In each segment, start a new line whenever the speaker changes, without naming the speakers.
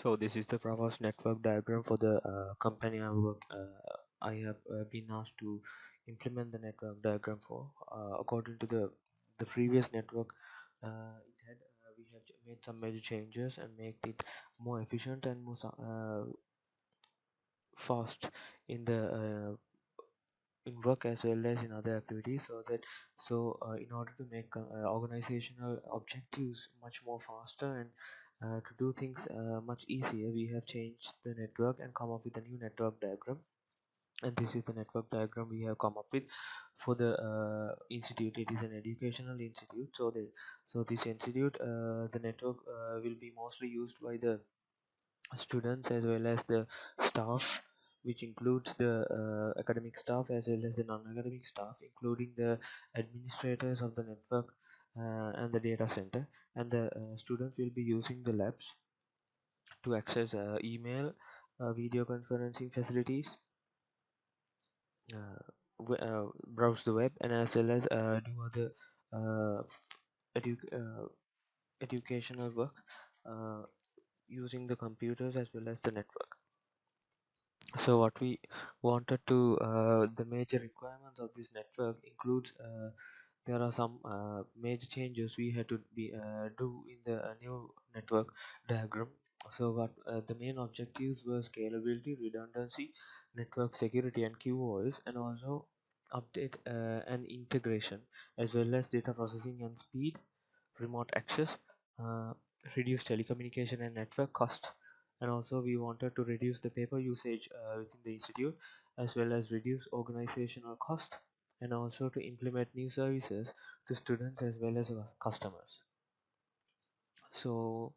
So this is the proposed network diagram for the company I have been asked to implement the network diagram for. According to the previous network, we have made some major changes and make it more efficient and more fast in the in work as well as in other activities. In order to make organizational objectives much more faster and to do things much easier, we have changed the network and come up with a new network diagram. And this is the network diagram we have come up with for the institute. It is an educational institute, so this institute, the network will be mostly used by the students as well as the staff, which includes the academic staff as well as the non-academic staff, including the administrators of the network and the data center. And the students will be using the labs to access email, video conferencing facilities, browse the web, and as well as do other uh, edu educational work uh, using the computers as well as the network. So what we wanted to the major requirements of this network includes there are some major changes we had to be do in the new network diagram. So what the main objectives were scalability, redundancy, network security and QoS, and also update and integration, as well as data processing and speed, remote access, uh, reduce telecommunication and network cost. And also we wanted to reduce the paper usage within the institute, as well as reduce organizational cost, and also to implement new services to students as well as customers. So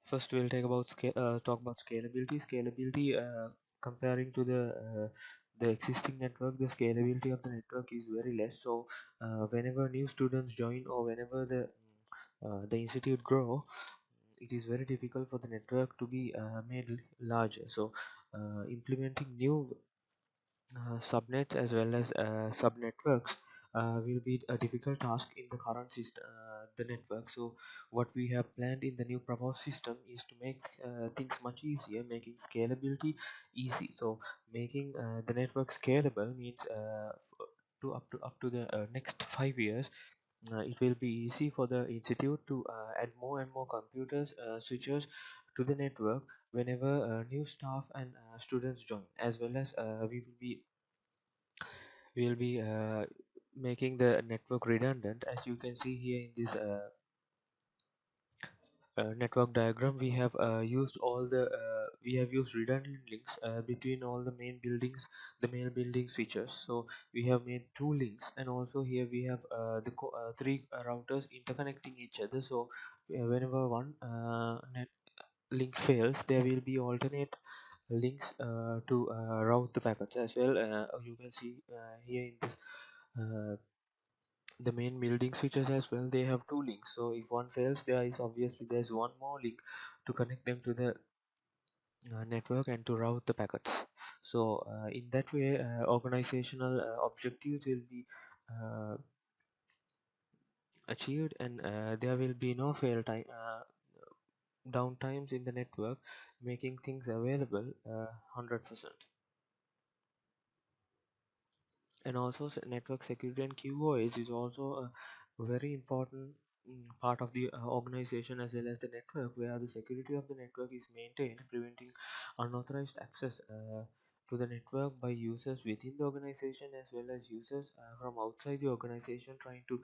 first we'll talk about scalability. Comparing to the existing network, the scalability of the network is very less. So whenever new students join, or whenever the institute grow, it is very difficult for the network to be made larger. So implementing new subnets as well as subnetworks will be a difficult task in the current system, the network. So what we have planned in the new proposed system is to make things much easier, making scalability easy. So making the network scalable means up to the next 5 years, it will be easy for the institute to add more and more computers, switches to the network whenever new staff and students join, as well as we will be making the network redundant. As you can see here in this network diagram, we have used redundant links between all the main building switches. So we have made two links, and also here we have three routers interconnecting each other. So whenever one net link fails, there will be alternate links to route the packets as well. You can see here in this uh, the main building switches as well, they have two links. So if one fails, there's one more link to connect them to the network and to route the packets. So in that way, organizational objectives will be uh, achieved, and there will be no fail time downtimes in the network, making things available 100%. And also network security and QoS is also a very important part of the organization as well as the network, where the security of the network is maintained, preventing unauthorized access to the network by users within the organization as well as users from outside the organization trying to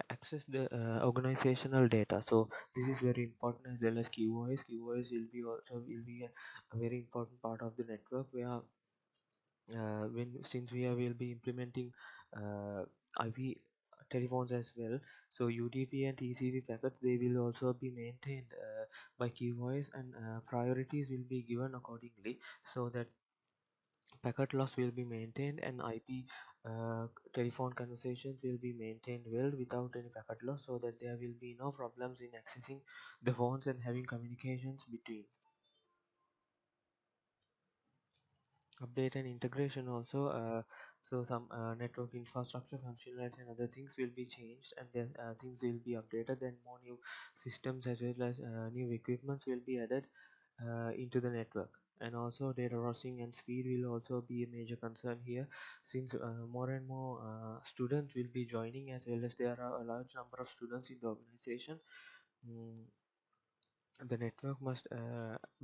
access the organizational data. So this is very important, as well as QoS. QoS will be a very important part of the network, where when since will be implementing IP telephones as well, so UDP and TCP packets, they will also be maintained by QoS, and priorities will be given accordingly, so that packet loss will be maintained, and IP telephone conversations will be maintained well without any packet loss, so that there will be no problems in accessing the phones and having communications between. Update and integration also. So some network infrastructure functionality and other things will be changed, and then things will be updated, and more new systems as well as new equipments will be added into the network. And also data processing and speed will also be a major concern here, since more and more students will be joining, as well as there are a large number of students in the organization. Mm, the network must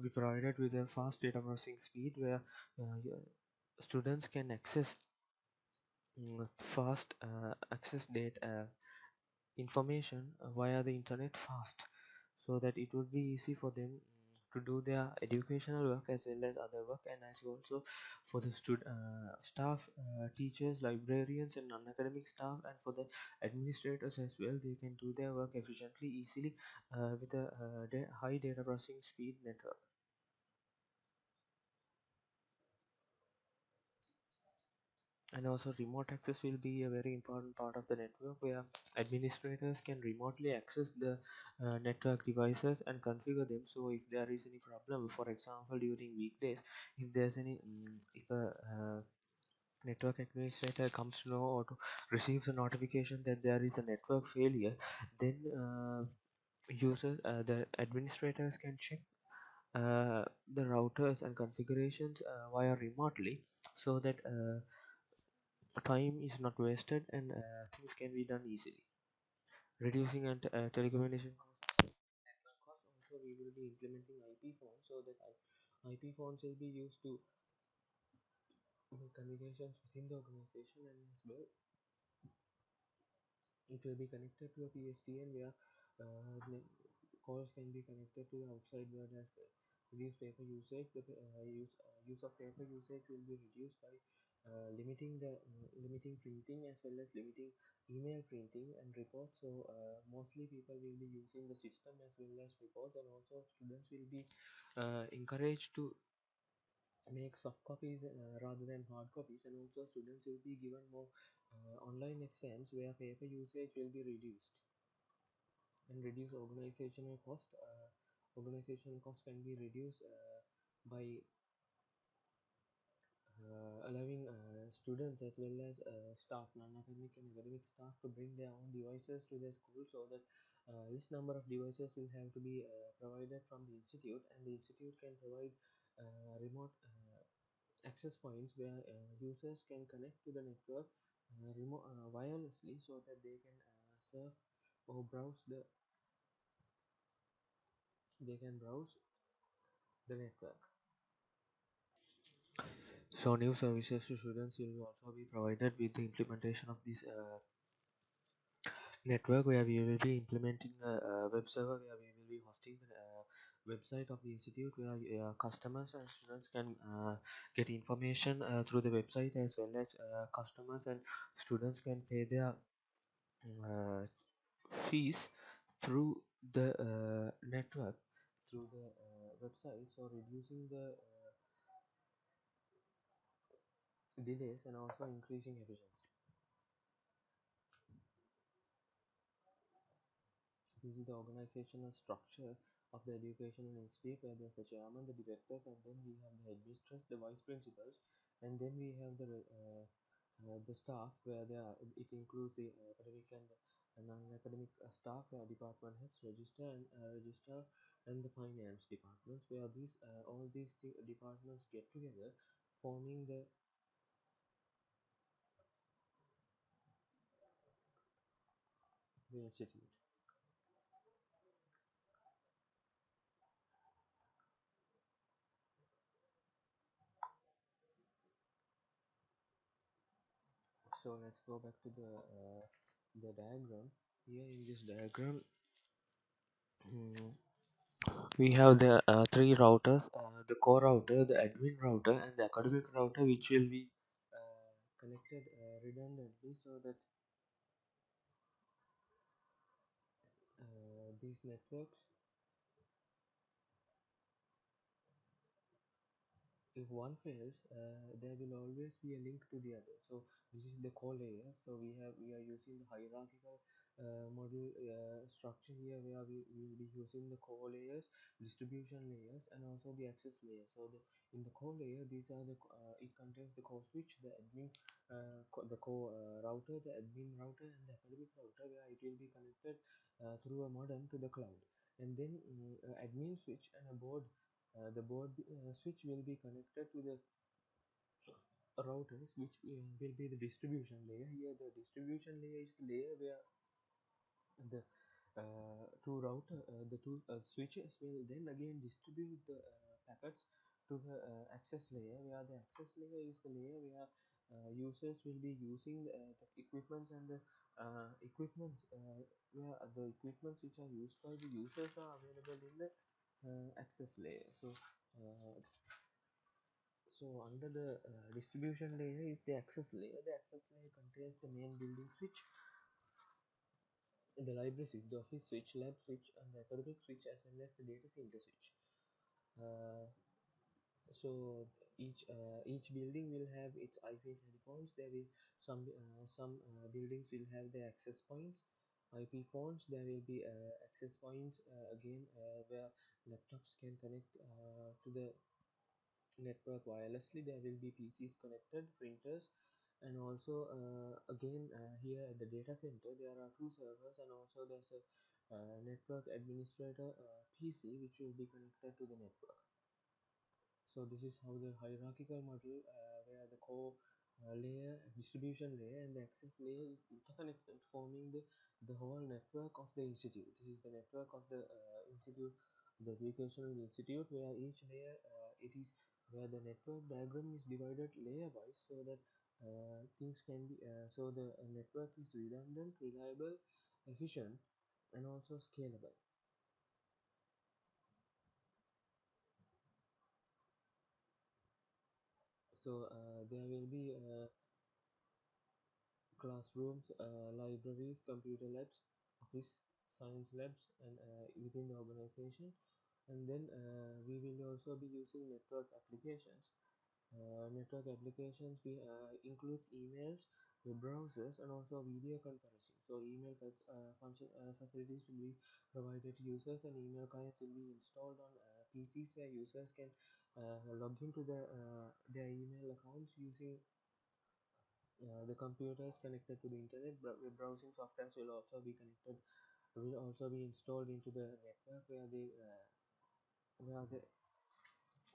be provided with a fast data processing speed, where students can access fast access data information via the internet fast, so that it would be easy for them to do their educational work as well as other work. And as also for the staff, teachers, librarians and non-academic staff, and for the administrators as well, they can do their work efficiently, easily, with a high data processing speed network. And also remote access will be a very important part of the network, where administrators can remotely access the network devices and configure them. So if there is any problem, for example during weekdays, if there's any if a network administrator comes to know or to receives a notification that there is a network failure, then the administrators can check the routers and configurations via remotely, so that time is not wasted, and things can be done easily, reducing and telecommunication costs. Also we will be implementing IP phones, so that IP phones will be used to make communications within the organization, and as well it will be connected to a PSTN, where calls can be connected to the outside world, as well. Reduce paper usage. The use of paper usage will be reduced by limiting printing, as well as limiting email printing and reports. So mostly people will be using the system as well as reports, and also students will be encouraged to make soft copies rather than hard copies. And also students will be given more online exams, where paper usage will be reduced, and reduce organizational cost. Organizational cost can be reduced by allowing students as well as staff, non-academic and academic staff, to bring their own devices to their school, so that this number of devices will have to be provided from the institute, and the institute can provide remote access points, where users can connect to the network wirelessly, so that surf or browse the they can browse the network. So new services to students will also be provided with the implementation of this network, where we will be implementing a web server, where we will be hosting the website of the institute, where customers and students can get information through the website, as well as customers and students can pay their uh, fees through the network, through the website, so reducing the delays and also increasing efficiency. This is the organizational structure of the educational institute, where there's the chairman, the directors, and then we have the headmistress, the vice principals, and then we have the staff, where it includes the academic and non-academic staff, department heads, register, and the finance departments, where all these departments get together, forming the institute. So let's go back to the diagram. Here in this diagram, mm, we have the three routers: the core router, the admin router, and the academic router, which will be connected redundantly, so that these networks, if one fails, there will always be a link to the other. So this is the core layer. So we are using the hierarchical model structure here, where we will be using the core layers, distribution layers, and also the access layer. So in the core layer, these are it contains the core switch, the admin, the core router, the admin router, and the academic router, where it will be connected through a modem to the cloud. And then admin switch and a board. The board switch will be connected to the routers, which will be the distribution layer. Here the distribution layer is the layer where the the two switches will then again distribute the packets to the access layer, where the access layer is the layer where users will be using the equipments, and the equipments where the equipments which are used by the users are available in the access layer. Uh, under the distribution layer is the access layer. The access layer contains the main building switch, the library switch, the office switch, lab switch, and the academic switch, as well as the data center switch. Uh, each building will have its IP telephones. There will some buildings will have the access points, IP phones. There will be access points again where laptops can connect to the network wirelessly. There will be PCs connected, printers, and also again here at the data center there are two servers, and also there's a network administrator PC which will be connected to the network. So this is how the hierarchical model, where the core layer, distribution layer, and the access layer is interconnected, forming the whole network of the institute. This is the network of the institute, the educational institute, where each layer it is where the network diagram is divided layer wise, so that things can be so the network is redundant, reliable, efficient, and also scalable. So there will be classrooms, libraries, computer labs, office science labs, and within the organization. And then we will also be using network applications. Network applications includes emails, web browsers, and also video conferencing. So email facilities will be provided to users, and email clients will be installed on PCs, where users can log into their email accounts using the computer is connected to the internet. Web browsing softwares will also be installed into the network, where the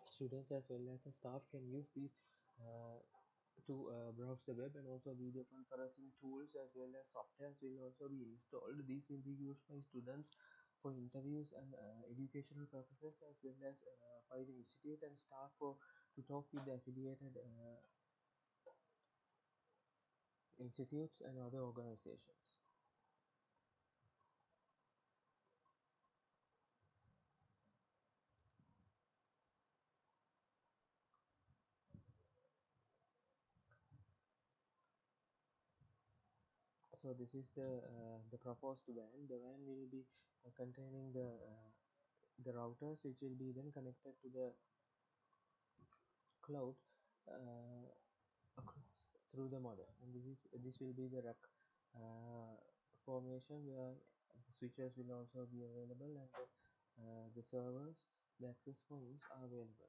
students as well as the staff can use these uh, to browse the web, and also video conferencing tools as well as softwares will also be installed. These will be used by students for interviews and educational purposes, as well as by the institute and staff to talk with the affiliated institutes and other organizations. So this is the proposed WAN. The WAN will be containing the routers, which will be then connected to the cloud uh, across through the modem. And this will be the rack uh, formation, where the switches will also be available, and the servers, the access points are available,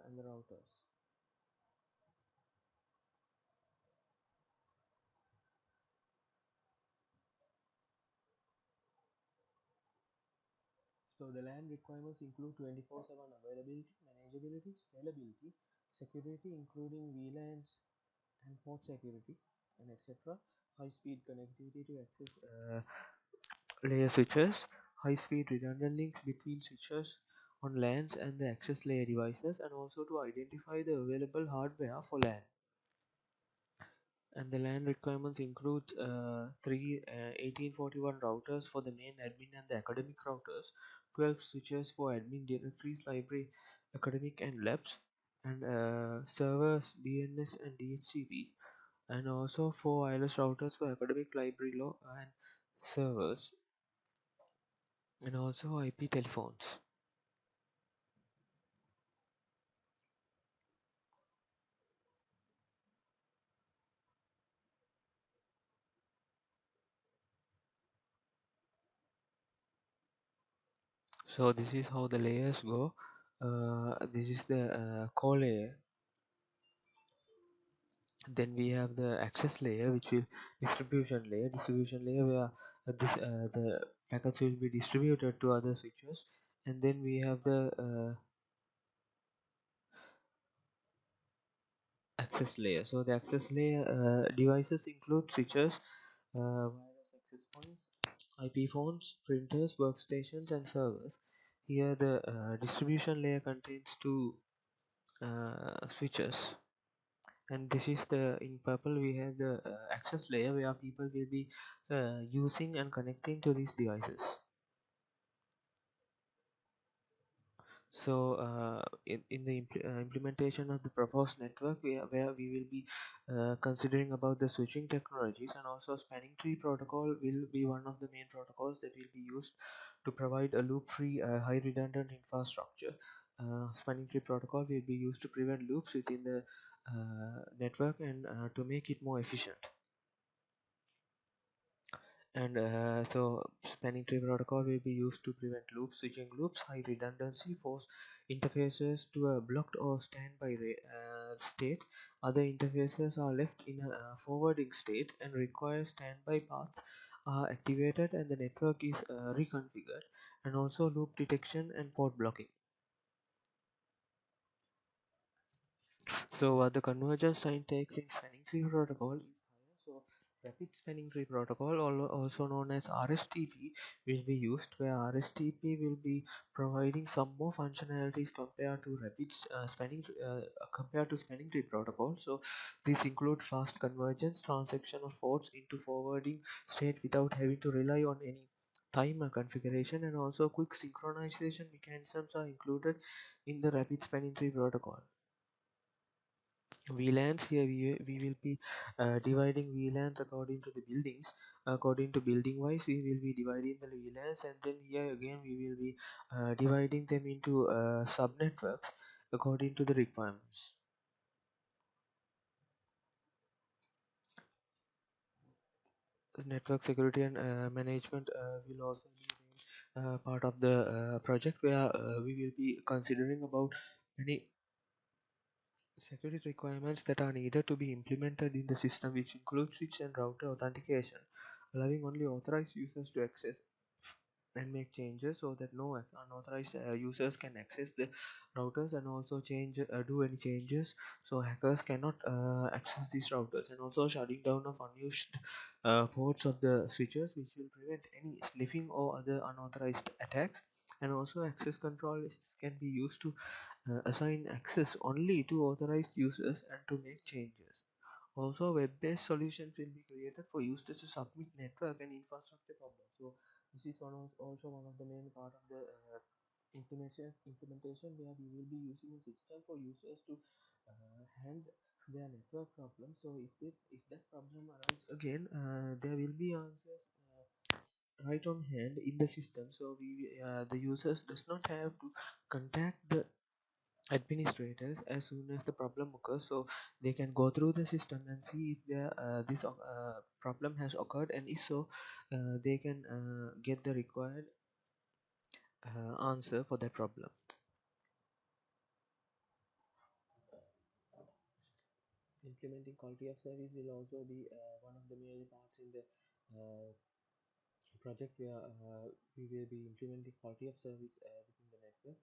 and the routers. So the LAN requirements include 24/7 availability, manageability, scalability, security, including VLANs and port security, and etc. High speed connectivity to access layer switches, high speed redundant links between switches on LANs and the access layer devices, and also to identify the available hardware for LAN. And the LAN requirements include three 1841 routers for the main admin and the academic routers, 12 switches for admin directories, library, academic, and labs, and servers, DNS, and DHCP, and also four wireless routers for academic, library, law, and servers, and also IP telephones. So this is how the layers go. This is the core layer. Then we have the access layer, which will distribution layer where the packets will be distributed to other switches. And then we have the access layer. So the access layer devices include switches, wireless access points, IP phones, printers, workstations, and servers. Here the distribution layer contains two switches, and this is the in purple we have the access layer where people will be using and connecting to these devices. So in the implementation of the proposed network, where we will be considering about the switching technologies, and also spanning tree protocol will be one of the main protocols that will be used to provide a loop-free, high redundant infrastructure. Spanning tree protocol will be used to prevent loops within the network and to make it more efficient. And so spanning tree protocol will be used to prevent loops, switching loops, high redundancy, force interfaces to a blocked or standby state. Other interfaces are left in a forwarding state and require standby paths are activated and the network is reconfigured. And also loop detection and port blocking. So the convergence time takes in spanning tree protocol is higher. So rapid spanning tree protocol, also known as RSTP, will be used, where RSTP will be providing some more functionalities compared to spanning tree protocol. So these include fast convergence, transaction of ports into forwarding state without having to rely on any timer configuration, and also quick synchronization mechanisms are included in the rapid spanning tree protocol. VLANs, here we will be dividing VLANs according to the buildings. According to building wise, we will be dividing the VLANs, and then here again we will be dividing them into sub networks according to the requirements. Network security and management will also be part of the project, where we will be considering about many security requirements that are needed to be implemented in the system, which include switch and router authentication, allowing only authorized users to access and make changes so that no unauthorized users can access the routers, and also do any changes so hackers cannot access these routers, and also shutting down of unused ports of the switches, which will prevent any sniffing or other unauthorized attacks. And also access control lists can be used to assign access only to authorized users and to make changes. Also, web-based solutions will be created for users to submit network and infrastructure problems. So this is also one of the main part of the implementation, where we will be using a system for users to hand their network problem. So if that problem arises again, there will be answers right on hand in the system. So the users does not have to contact the administrators as soon as the problem occurs, so they can go through the system and see if this problem has occurred, and if so, they can get the required answer for that problem. Implementing quality of service will also be one of the major parts in the project, where we will be implementing quality of service within the network.